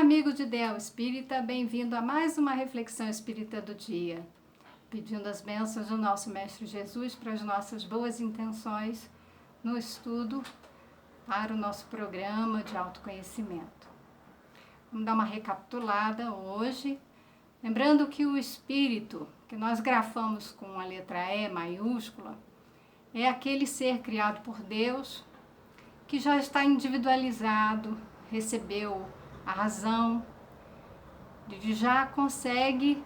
amigo de Ideal Espírita, bem-vindo a mais uma reflexão espírita do dia. Pedindo as bênçãos do nosso Mestre Jesus para as nossas boas intenções no estudo para o nosso programa de autoconhecimento. Vamos dar uma recapitulada hoje, lembrando que o espírito, que nós grafamos com a letra E maiúscula, é aquele ser criado por Deus que já está individualizado, recebeu a razão, já consegue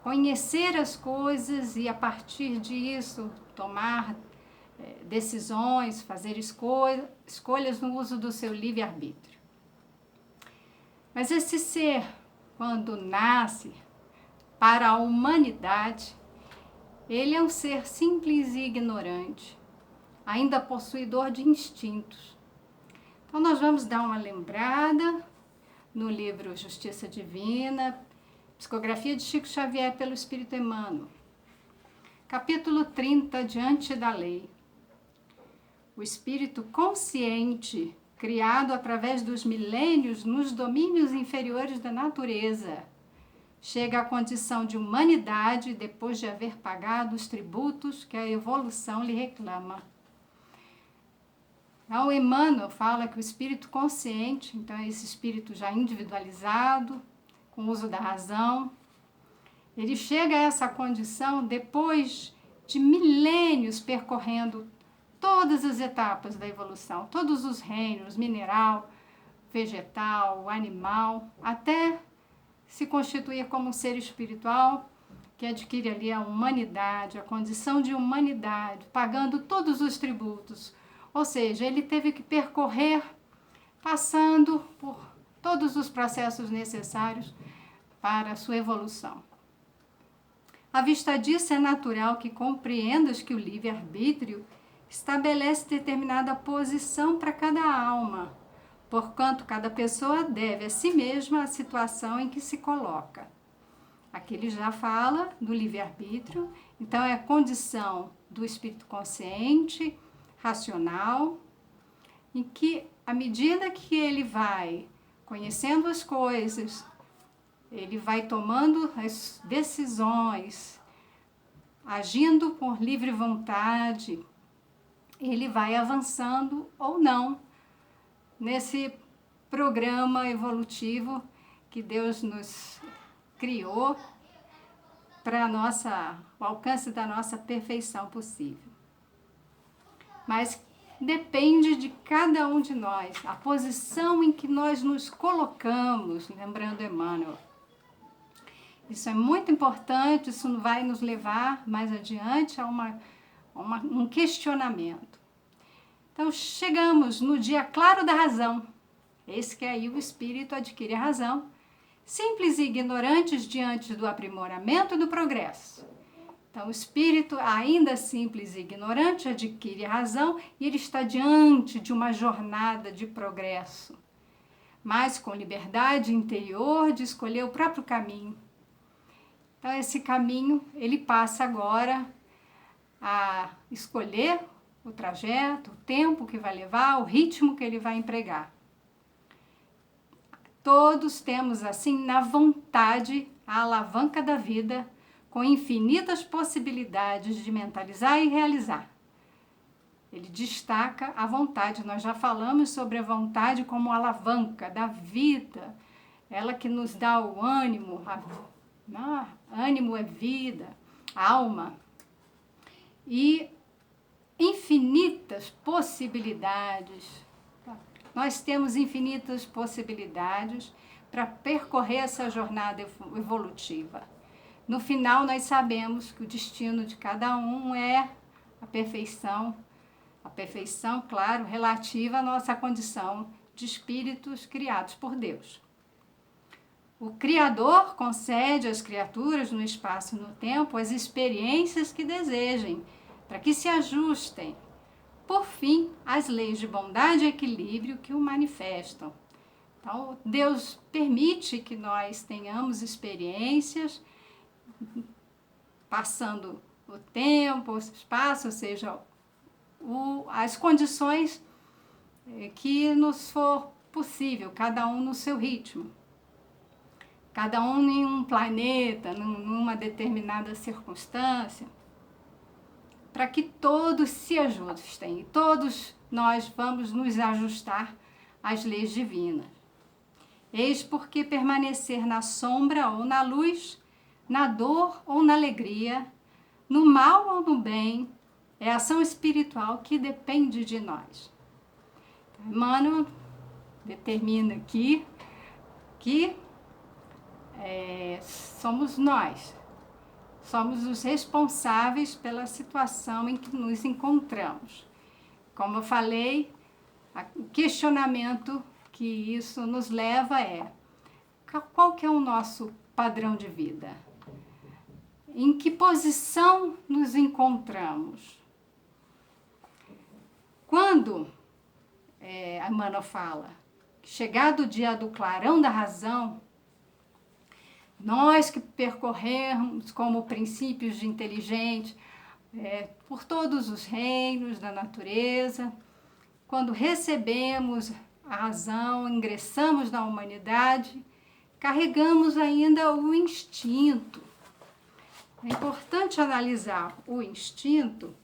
conhecer as coisas e a partir disso tomar decisões, fazer escolhas no uso do seu livre-arbítrio. Mas esse ser, quando nasce para a humanidade, ele é um ser simples e ignorante, ainda possuidor de instintos. Então nós vamos dar uma lembrada no livro Justiça Divina, Psicografia de Chico Xavier pelo Espírito Emmanuel, capítulo 30, Diante da Lei. O espírito consciente, criado através dos milênios nos domínios inferiores da natureza, chega à condição de humanidade depois de haver pagado os tributos que a evolução lhe reclama. Então, Emmanuel fala que o espírito consciente, então é esse espírito já individualizado, com o uso da razão, ele chega a essa condição depois de milênios percorrendo todas as etapas da evolução, todos os reinos, mineral, vegetal, animal, até se constituir como um ser espiritual que adquire ali a humanidade, a condição de humanidade, pagando todos os tributos. Ou seja, ele teve que percorrer, passando por todos os processos necessários para a sua evolução. À vista disso, é natural que compreendas que o livre-arbítrio estabelece determinada posição para cada alma, porquanto cada pessoa deve a si mesma a situação em que se coloca. Aqui ele já fala do livre-arbítrio, então é a condição do espírito consciente, racional, em que, à medida que ele vai conhecendo as coisas, ele vai tomando as decisões, agindo por livre vontade, ele vai avançando ou não nesse programa evolutivo que Deus nos criou para o alcance da nossa perfeição possível. Mas depende de cada um de nós, a posição em que nós nos colocamos, lembrando Emmanuel. Isso é muito importante, isso vai nos levar mais adiante a um questionamento. Então, chegamos no dia claro da razão. Esse que aí o espírito adquire a razão, simples e ignorantes diante do aprimoramento e do progresso. Então, o espírito, ainda simples e ignorante, adquire a razão e ele está diante de uma jornada de progresso, mas com liberdade interior de escolher o próprio caminho. Então, esse caminho, ele passa agora a escolher o trajeto, o tempo que vai levar, o ritmo que ele vai empregar. Todos temos, assim, na vontade, a alavanca da vida, com infinitas possibilidades de mentalizar e realizar. Ele destaca a vontade. Nós já falamos sobre a vontade como alavanca da vida, ela que nos dá o ânimo, ânimo é vida, alma, e infinitas possibilidades. Nós temos infinitas possibilidades para percorrer essa jornada evolutiva. No final, nós sabemos que o destino de cada um é a perfeição, claro, relativa à nossa condição de espíritos criados por Deus. O Criador concede às criaturas no espaço e no tempo as experiências que desejem, para que se ajustem, por fim, às leis de bondade e equilíbrio que o manifestam. Então, Deus permite que nós tenhamos experiências, passando o tempo, o espaço, ou seja, as condições que nos for possível, cada um no seu ritmo. Cada um em um planeta, numa determinada circunstância, para que todos se ajustem e todos nós vamos nos ajustar às leis divinas. Eis porque permanecer na sombra ou na luz, na dor ou na alegria, no mal ou no bem, é ação espiritual que depende de nós. Emmanuel determina aqui que somos nós, somos os responsáveis pela situação em que nos encontramos. Como eu falei, o questionamento que isso nos leva é: qual que é o nosso padrão de vida? Em que posição nos encontramos? Quando Emmanuel fala, chegado o dia do clarão da razão, nós que percorremos como princípios de inteligência por todos os reinos da natureza, quando recebemos a razão, ingressamos na humanidade, carregamos ainda o instinto. É importante analisar o instinto.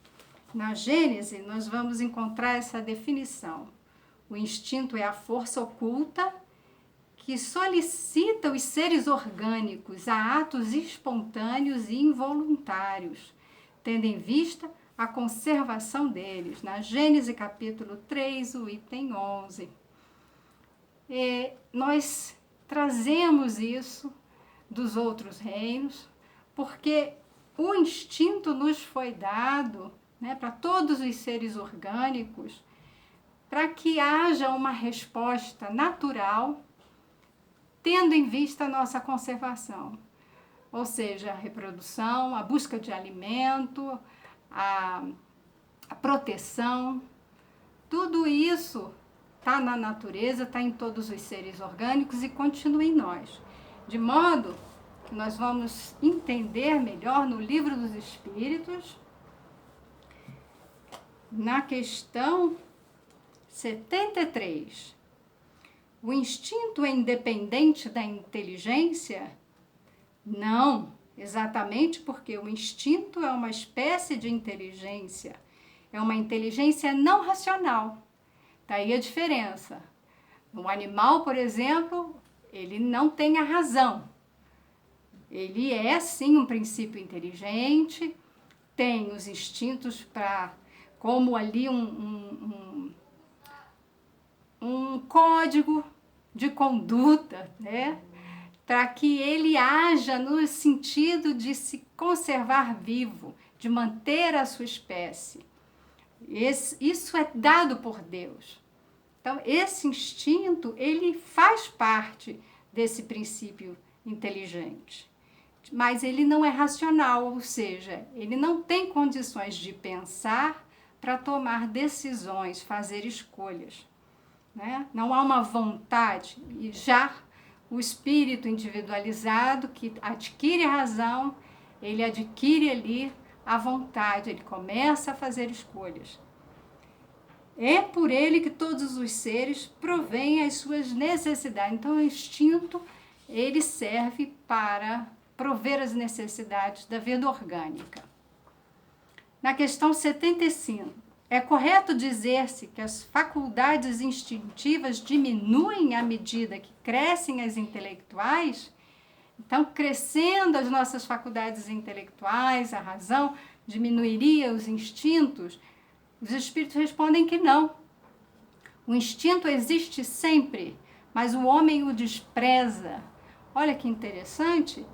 Na Gênese, nós vamos encontrar essa definição. O instinto é a força oculta que solicita os seres orgânicos a atos espontâneos e involuntários, tendo em vista a conservação deles. Na Gênese capítulo 3, o item 11. Nós trazemos isso dos outros reinos, porque o instinto nos foi dado, para todos os seres orgânicos, para que haja uma resposta natural, tendo em vista a nossa conservação. Ou seja, a reprodução, a busca de alimento, a proteção, tudo isso está na natureza, está em todos os seres orgânicos e continua em nós. De modo que nós vamos entender melhor no Livro dos Espíritos, na questão 73. O instinto é independente da inteligência? Não, exatamente porque o instinto é uma espécie de inteligência, é uma inteligência não racional. Daí a diferença. Um animal, por exemplo, ele não tem a razão. Ele é, sim, um princípio inteligente, tem os instintos como ali um código de conduta, para que ele haja no sentido de se conservar vivo, de manter a sua espécie. Isso é dado por Deus. Então, esse instinto, ele faz parte desse princípio inteligente. Mas ele não é racional, ou seja, ele não tem condições de pensar para tomar decisões, fazer escolhas. Não há uma vontade. E já o espírito individualizado, que adquire a razão, ele adquire ali a vontade, ele começa a fazer escolhas. É por ele que todos os seres provêm as suas necessidades. Então, o instinto, ele serve para prover as necessidades da vida orgânica. Na questão 75, é correto dizer-se que as faculdades instintivas diminuem à medida que crescem as intelectuais? Então, crescendo as nossas faculdades intelectuais, a razão diminuiria os instintos? Os espíritos respondem que não. O instinto existe sempre, mas o homem o despreza. Olha que interessante,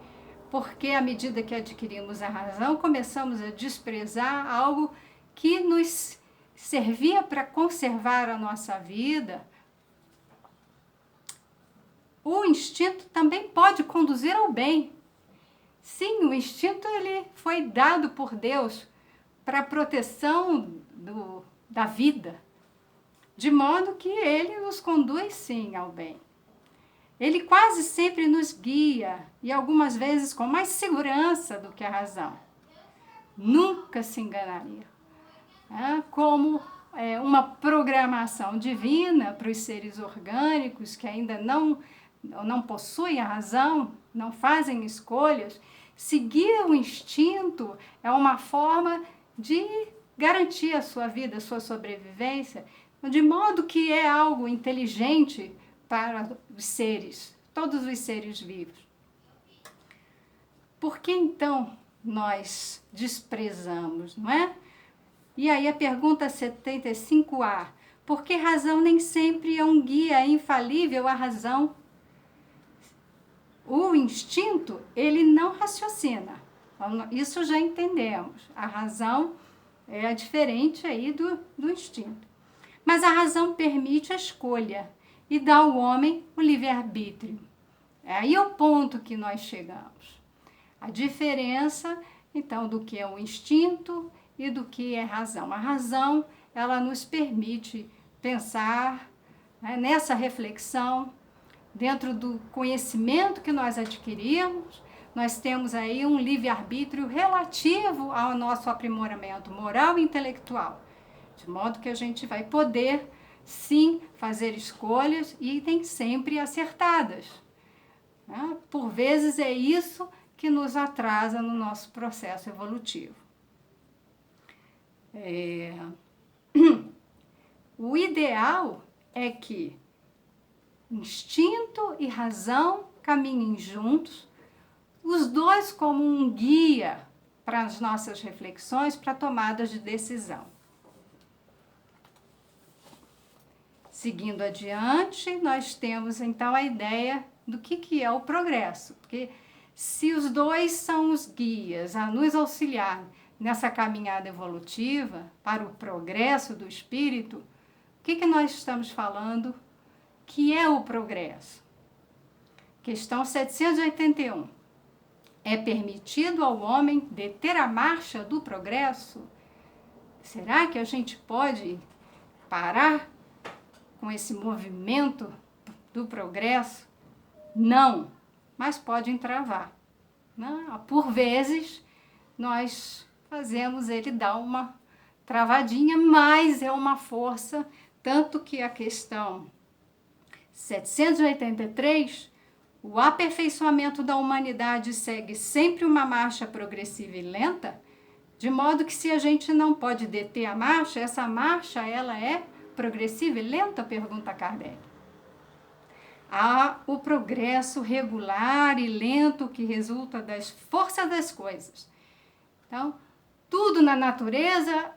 porque à medida que adquirimos a razão, começamos a desprezar algo que nos servia para conservar a nossa vida. O instinto também pode conduzir ao bem. Sim, o instinto ele foi dado por Deus para a proteção da vida, de modo que ele nos conduz, sim, ao bem. Ele quase sempre nos guia, e algumas vezes com mais segurança do que a razão. Nunca se enganaria. Como uma programação divina para os seres orgânicos que ainda não possuem a razão, não fazem escolhas. Seguir o instinto é uma forma de garantir a sua vida, a sua sobrevivência, de modo que é algo inteligente para os seres, todos os seres vivos. Por que então nós desprezamos, não é? E aí a pergunta 75A, por que razão nem sempre é um guia infalível à razão? O instinto, ele não raciocina, isso já entendemos, a razão é diferente aí do instinto. Mas a razão permite a escolha e dá ao homem o livre-arbítrio. É aí o ponto que nós chegamos. A diferença, então, do que é o instinto e do que é razão. A razão, ela nos permite pensar, né, nessa reflexão, dentro do conhecimento que nós adquirimos, nós temos aí um livre-arbítrio relativo ao nosso aprimoramento moral e intelectual, de modo que a gente vai poder, sim, fazer escolhas e nem sempre acertadas, né? Por vezes é isso que nos atrasa no nosso processo evolutivo. O ideal é que instinto e razão caminhem juntos, os dois como um guia para as nossas reflexões, para tomadas de decisão. Seguindo adiante, nós temos então a ideia do que é o progresso, porque se os dois são os guias a nos auxiliar nessa caminhada evolutiva para o progresso do espírito, o que nós estamos falando que é o progresso? Questão 781. É permitido ao homem deter a marcha do progresso? Será que a gente pode parar com esse movimento do progresso? Não, mas pode entravar. Não, por vezes, nós fazemos ele dar uma travadinha, mas é uma força, tanto que a questão 783, o aperfeiçoamento da humanidade segue sempre uma marcha progressiva e lenta, de modo que se a gente não pode deter a marcha, essa marcha ela é progressiva e lenta, pergunta Kardec. Há o progresso regular e lento que resulta das forças das coisas. Então, tudo na natureza,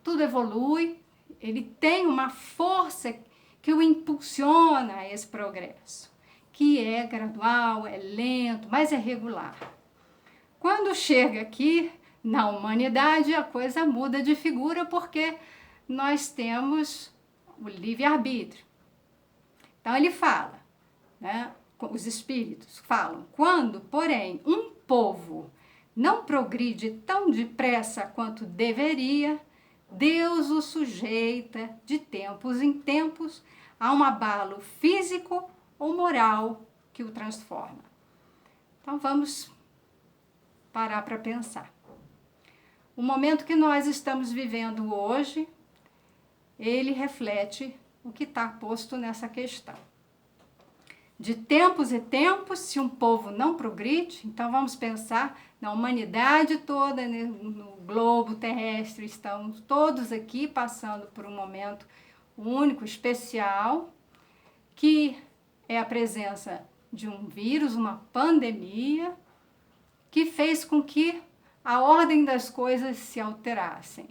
tudo evolui, ele tem uma força que o impulsiona a esse progresso, que é gradual, é lento, mas é regular. Quando chega aqui, na humanidade, a coisa muda de figura porque nós temos o livre-arbítrio. Então, ele fala, né, os espíritos falam, quando, porém, um povo não progride tão depressa quanto deveria, Deus o sujeita, de tempos em tempos, a um abalo físico ou moral que o transforma. Então, vamos parar para pensar. O momento que nós estamos vivendo hoje, ele reflete o que está posto nessa questão. De tempos e tempos, se um povo não progride, então vamos pensar na humanidade toda, no globo terrestre, estamos todos aqui passando por um momento único, especial, que é a presença de um vírus, uma pandemia, que fez com que a ordem das coisas se alterassem.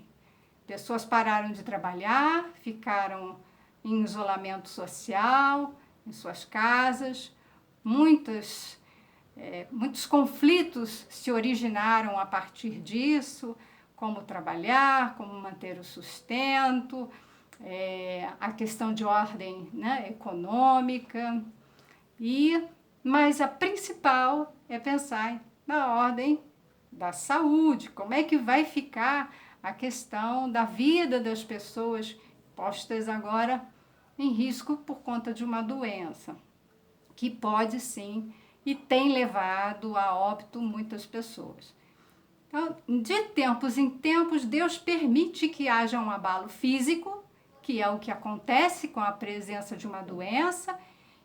Pessoas pararam de trabalhar, ficaram em isolamento social, em suas casas, muitos conflitos se originaram a partir disso, como trabalhar, como manter o sustento, a questão de ordem, né, econômica, mas a principal é pensar na ordem da saúde, como é que vai ficar a questão da vida das pessoas postas agora em risco por conta de uma doença, que pode sim e tem levado a óbito muitas pessoas. Então, de tempos em tempos, Deus permite que haja um abalo físico, que é o que acontece com a presença de uma doença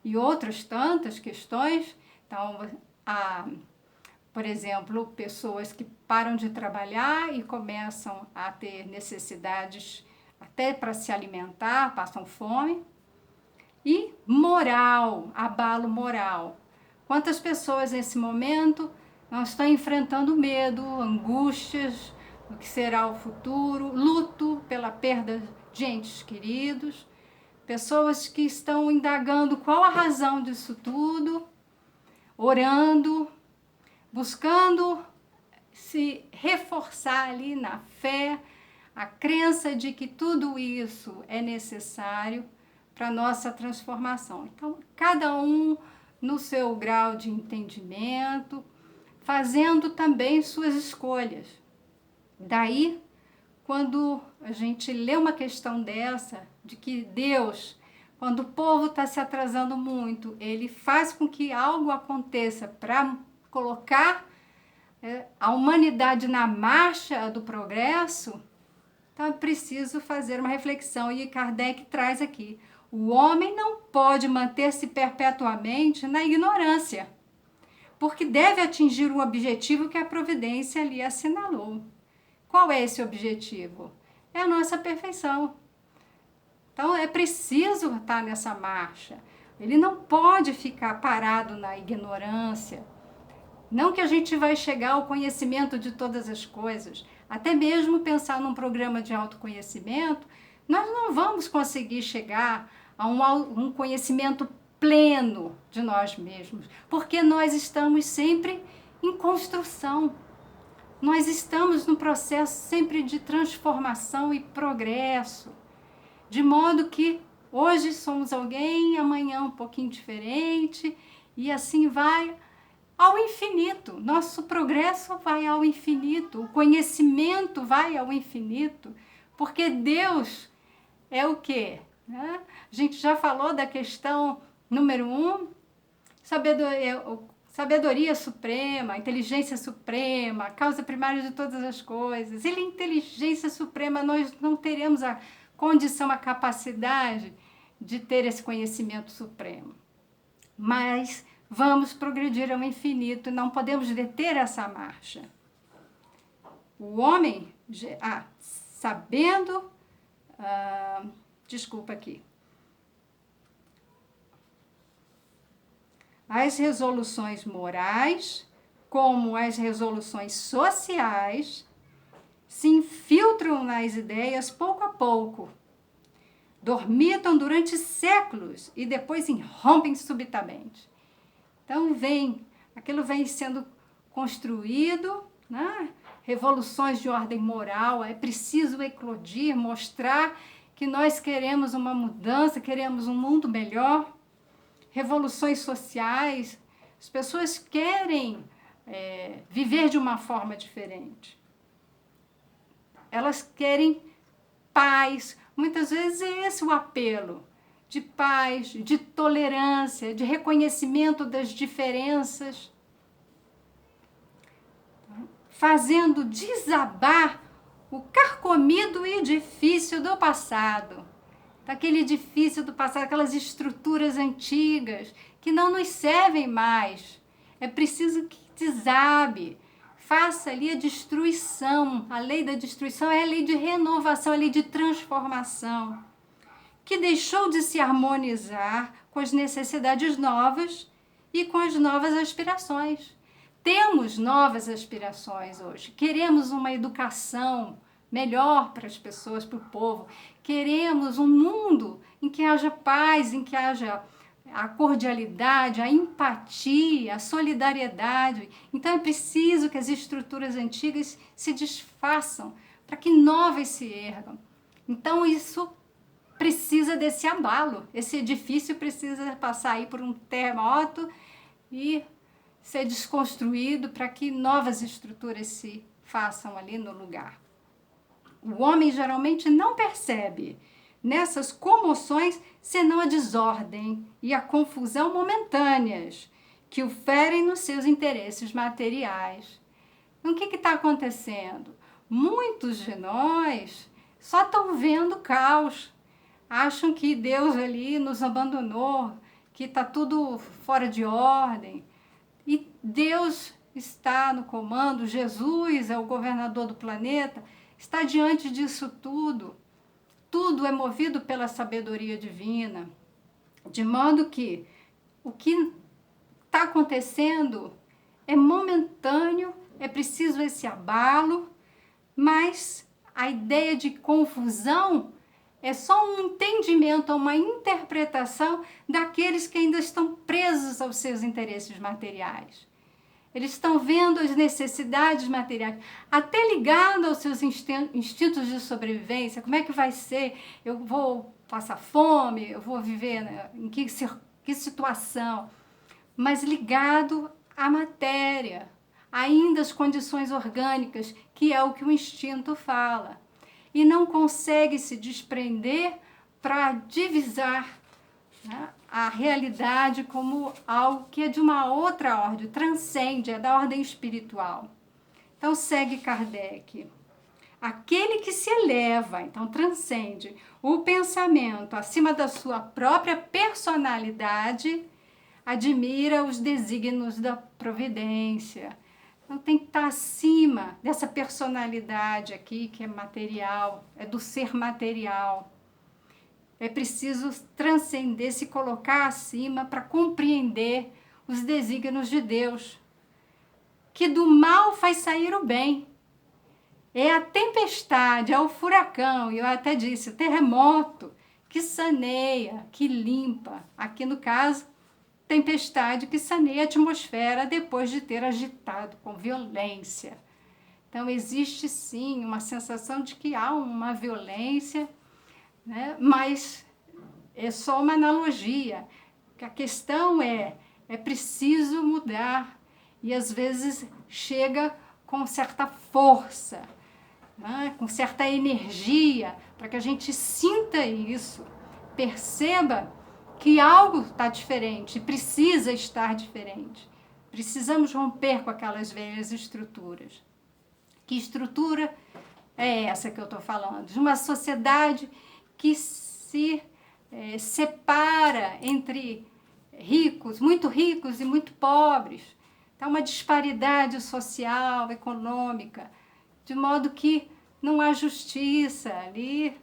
e outras tantas questões. Então, por exemplo, pessoas que param de trabalhar e começam a ter necessidades até para se alimentar, passam fome. E moral, abalo moral. Quantas pessoas nesse momento não estão enfrentando medo, angústias do que será o futuro, luto pela perda de entes queridos, pessoas que estão indagando qual a razão disso tudo, orando, buscando se reforçar ali na fé, a crença de que tudo isso é necessário para a nossa transformação. Então, cada um no seu grau de entendimento, fazendo também suas escolhas. Daí, quando a gente lê uma questão dessa, de que Deus, quando o povo está se atrasando muito, ele faz com que algo aconteça para colocar a humanidade na marcha do progresso, então é preciso fazer uma reflexão. E Kardec traz aqui: o homem não pode manter-se perpetuamente na ignorância, porque deve atingir um objetivo que a providência lhe assinalou. Qual é esse objetivo? É a nossa perfeição. Então é preciso estar nessa marcha. Ele não pode ficar parado na ignorância. Não que a gente vai chegar ao conhecimento de todas as coisas. Até mesmo pensar num programa de autoconhecimento, nós não vamos conseguir chegar a um conhecimento pleno de nós mesmos, porque nós estamos sempre em construção. Nós estamos no processo sempre de transformação e progresso, de modo que hoje somos alguém, amanhã um pouquinho diferente, e assim vai ao infinito. Nosso progresso vai ao infinito, o conhecimento vai ao infinito, porque Deus é o quê? A gente já falou da questão número 1, sabedoria suprema, inteligência suprema, causa primária de todas as coisas. Ele é inteligência suprema, nós não teremos a condição, a capacidade de ter esse conhecimento supremo. Mas vamos progredir ao infinito, não podemos deter essa marcha. O homem, sabendo, as resoluções morais, como as resoluções sociais, se infiltram nas ideias pouco a pouco, dormitam durante séculos e depois irrompem subitamente. Então aquilo vem sendo construído, né? Revoluções de ordem moral, é preciso eclodir, mostrar que nós queremos uma mudança, queremos um mundo melhor. Revoluções sociais, as pessoas querem viver de uma forma diferente. Elas querem paz. Muitas vezes é esse o apelo, de paz, de tolerância, de reconhecimento das diferenças, fazendo desabar o carcomido edifício do passado. Daquele edifício do passado, aquelas estruturas antigas que não nos servem mais. É preciso que desabe, faça ali a destruição. A lei da destruição é a lei de renovação, a lei de transformação, que deixou de se harmonizar com as necessidades novas e com as novas aspirações. Temos novas aspirações hoje, queremos uma educação melhor para as pessoas, para o povo. Queremos um mundo em que haja paz, em que haja a cordialidade, a empatia, a solidariedade. Então é preciso que as estruturas antigas se desfaçam para que novas se ergam. Então isso precisa desse abalo. Esse edifício precisa passar aí por um terremoto e ser desconstruído para que novas estruturas se façam ali no lugar. O homem geralmente não percebe nessas comoções senão a desordem e a confusão momentâneas que o ferem nos seus interesses materiais. Então, o que está acontecendo? Muitos de nós só estão vendo caos, acham que Deus ali nos abandonou, que está tudo fora de ordem. E Deus está no comando, Jesus é o governador do planeta, está diante disso tudo. Tudo é movido pela sabedoria divina. De modo que o que está acontecendo é momentâneo, é preciso esse abalo, mas a ideia de confusão é só um entendimento, uma interpretação daqueles que ainda estão presos aos seus interesses materiais. Eles estão vendo as necessidades materiais, até ligado aos seus instintos de sobrevivência. Como é que vai ser? Eu vou passar fome? Eu vou viver em que situação? Mas ligado à matéria, ainda às condições orgânicas, que é o que o instinto fala. E não consegue se desprender para divisar, né, a realidade como algo que é de uma outra ordem, transcende, é da ordem espiritual. Então segue Kardec. Aquele que se eleva, então transcende o pensamento acima da sua própria personalidade, admira os desígnios da providência. Então tem que estar acima dessa personalidade aqui, que é material, é do ser material. É preciso transcender, se colocar acima para compreender os desígnios de Deus. Que do mal faz sair o bem. É a tempestade, é o furacão, e eu até disse, o terremoto, que saneia, que limpa. Aqui no caso, tempestade que saneia a atmosfera depois de ter agitado com violência. Então existe sim uma sensação de que há uma violência, né? Mas é só uma analogia. A questão é preciso mudar e às vezes chega com certa força, né? Com certa energia, para que a gente sinta isso, perceba que algo está diferente, precisa estar diferente. Precisamos romper com aquelas velhas estruturas. Que estrutura é essa que eu estou falando? De uma sociedade que se separa entre ricos e muito pobres. Então, uma disparidade social, econômica, de modo que não há justiça ali.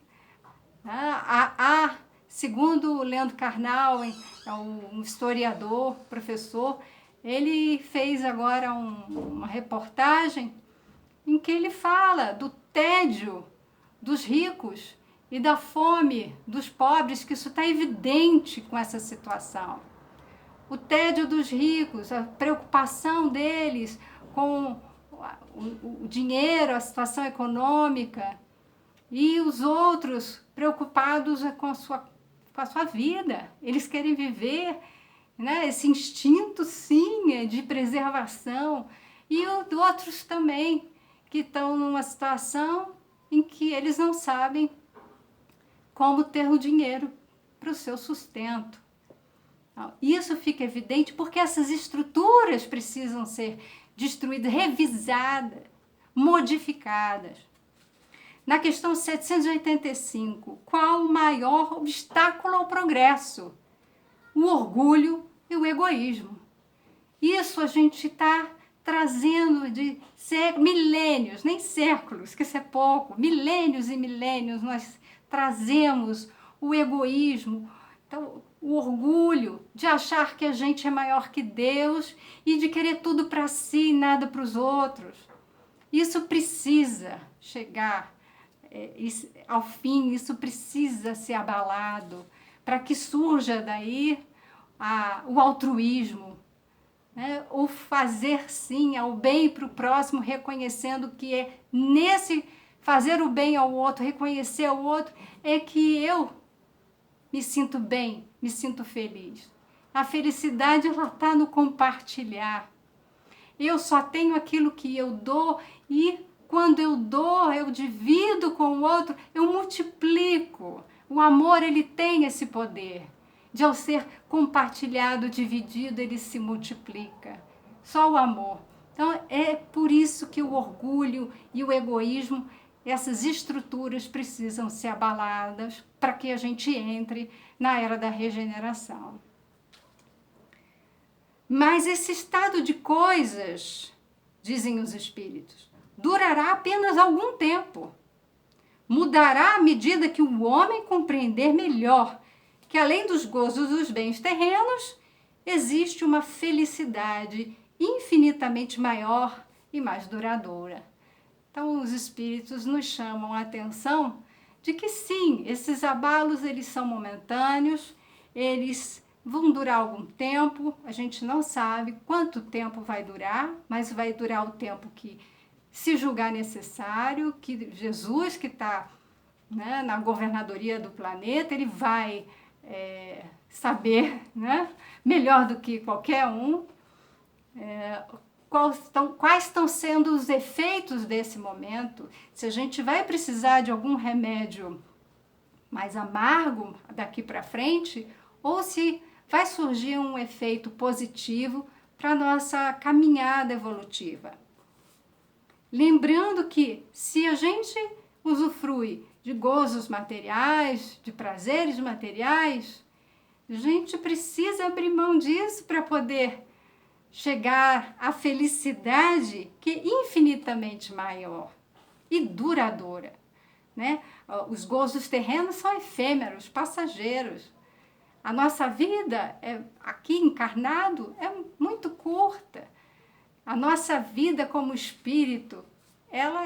Segundo o Leandro Carnal, um historiador, professor, ele fez agora uma reportagem em que ele fala do tédio dos ricos e da fome dos pobres, que isso está evidente com essa situação. O tédio dos ricos, a preocupação deles com o dinheiro, a situação econômica, e os outros preocupados com a sua vida. Eles querem viver, né, esse instinto, sim, de preservação. E outros também, que estão numa situação em que eles não sabem como ter o dinheiro para o seu sustento. Então, isso fica evidente porque essas estruturas precisam ser destruídas, revisadas, modificadas. Na questão 785, qual o maior obstáculo ao progresso? O orgulho e o egoísmo. Isso a gente está trazendo de milênios, nem séculos, que isso é pouco, milênios e milênios nós trazemos o egoísmo, então, o orgulho de achar que a gente é maior que Deus e de querer tudo para si e nada para os outros. Isso precisa chegar ao fim, isso precisa ser abalado para que surja daí o altruísmo, né? O fazer sim ao bem para o próximo, reconhecendo que é nesse fazer o bem ao outro, reconhecer o outro, é que eu me sinto bem, me sinto feliz. A felicidade ela está no compartilhar. Eu só tenho aquilo que eu dou e quando eu dou, eu divido com o outro, eu multiplico. O amor ele tem esse poder de ao ser compartilhado, dividido, ele se multiplica. Só o amor. Então, é por isso que o orgulho e o egoísmo, essas estruturas precisam ser abaladas para que a gente entre na era da regeneração. Mas esse estado de coisas, dizem os espíritos, durará apenas algum tempo. Mudará à medida que o homem compreender melhor que, além dos gozos dos bens terrenos, existe uma felicidade infinitamente maior e mais duradoura. Então, os espíritos nos chamam a atenção de que, sim, esses abalos eles são momentâneos, eles vão durar algum tempo, a gente não sabe quanto tempo vai durar, mas vai durar o tempo que se julgar necessário, que Jesus, que está, né, na governadoria do planeta, ele vai saber, né, melhor do que qualquer um, quais estão sendo os efeitos desse momento, se a gente vai precisar de algum remédio mais amargo daqui para frente, ou se vai surgir um efeito positivo para a nossa caminhada evolutiva. Lembrando que se a gente usufrui de gozos materiais, de prazeres materiais, a gente precisa abrir mão disso para poder chegar à felicidade que é infinitamente maior e duradoura, né? Os gozos terrenos são efêmeros, passageiros. A nossa vida aqui encarnado é muito curta. A nossa vida como espírito, ela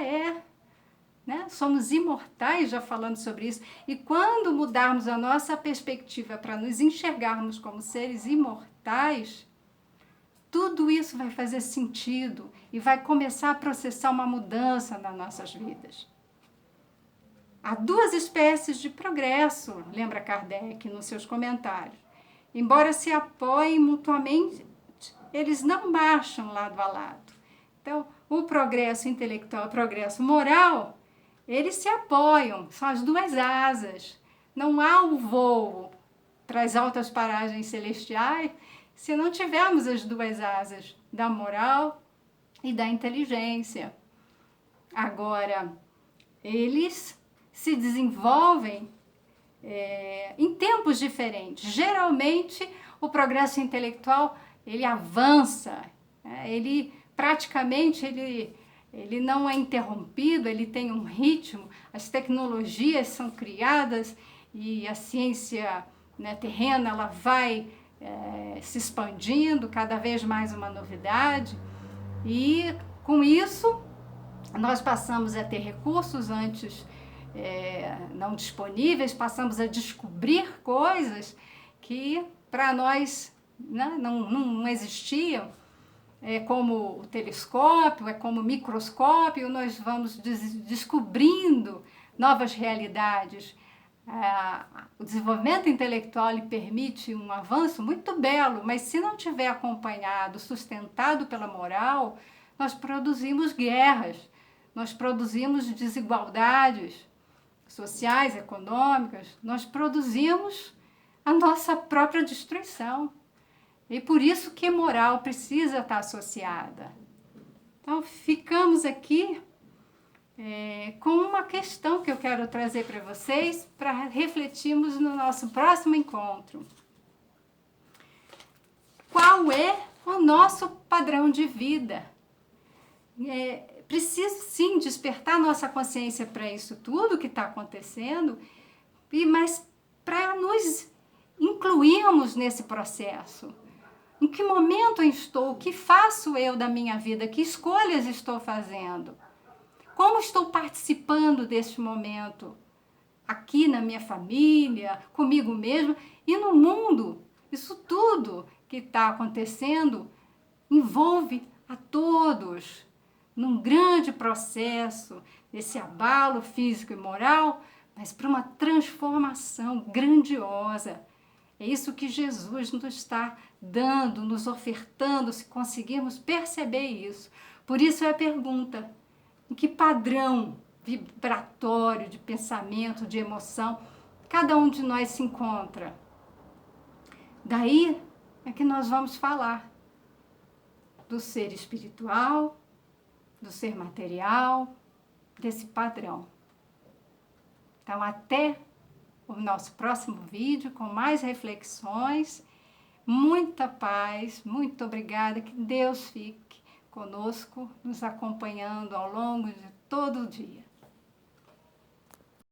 né? Somos imortais, já falando sobre isso. E quando mudarmos a nossa perspectiva para nos enxergarmos como seres imortais, tudo isso vai fazer sentido e vai começar a processar uma mudança nas nossas vidas. Há duas espécies de progresso, lembra Kardec nos seus comentários. Embora se apoiem mutuamente, eles não marcham lado a lado. Então, o progresso intelectual e o progresso moral, eles se apoiam, são as duas asas. Não há o voo para as altas paragens celestiais se não tivermos as duas asas da moral e da inteligência. Agora, eles se desenvolvem em tempos diferentes. Geralmente, o progresso intelectual ele avança, ele praticamente ele não é interrompido, ele tem um ritmo, as tecnologias são criadas e a ciência, né, terrena ela vai se expandindo, cada vez mais uma novidade, e com isso nós passamos a ter recursos antes não disponíveis, passamos a descobrir coisas que para nós, né, não existiam, como o telescópio, como o microscópio, nós vamos descobrindo novas realidades. O desenvolvimento intelectual lhe permite um avanço muito belo, mas se não tiver acompanhado, sustentado pela moral, nós produzimos guerras, nós produzimos desigualdades sociais, econômicas, nós produzimos a nossa própria destruição. E por isso que moral precisa estar associada. Então, ficamos aqui com uma questão que eu quero trazer para vocês, para refletirmos no nosso próximo encontro. Qual é o nosso padrão de vida? Preciso, sim, despertar nossa consciência para isso tudo que está acontecendo, mas para nos incluirmos nesse processo. Em que momento eu estou? O que faço eu da minha vida? Que escolhas estou fazendo? Como estou participando deste momento? Aqui na minha família, comigo mesmo e no mundo. Isso tudo que está acontecendo envolve a todos num grande processo, desse abalo físico e moral, mas para uma transformação grandiosa. É isso que Jesus nos está dando, nos ofertando, se conseguirmos perceber isso. Por isso é a pergunta: em que padrão vibratório de pensamento, de emoção, cada um de nós se encontra? Daí é que nós vamos falar. do ser espiritual, do ser material, desse padrão. Então, até o nosso próximo vídeo com mais reflexões. Muita paz, muito obrigada, que Deus fique conosco, nos acompanhando ao longo de todo o dia.